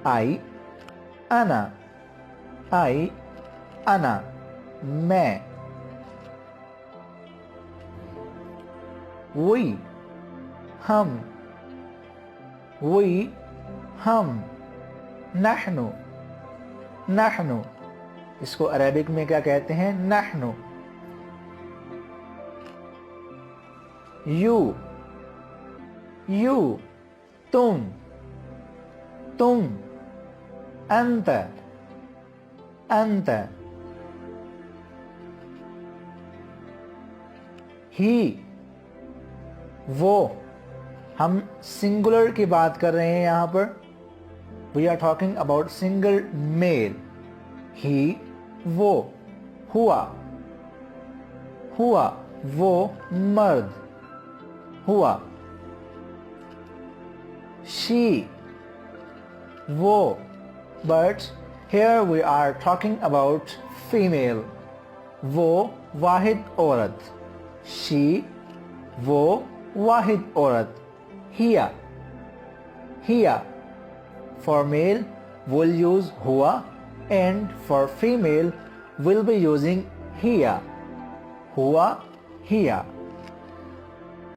आई, अना, आई, अना, मैं। वी, हम, वी, हम। नहनु, नहनु, इसको अरबिक में क्या कहते हैं? नहनु। यू, यू, तुम, तुम। अंत, अंत। ही, वो। हम सिंगुलर की बात कर रहे हैं यहां पर। We are talking about single male. ही, वो। हुआ, हुआ, वो मर्द। हुआ। शी, वो। But here we are talking about female. वो वाहिद औरत। She, वो वाहिद औरत। Hiya, hiya. For male we'll use हुआ, and for female we'll be using hiya. हुआ, hiya.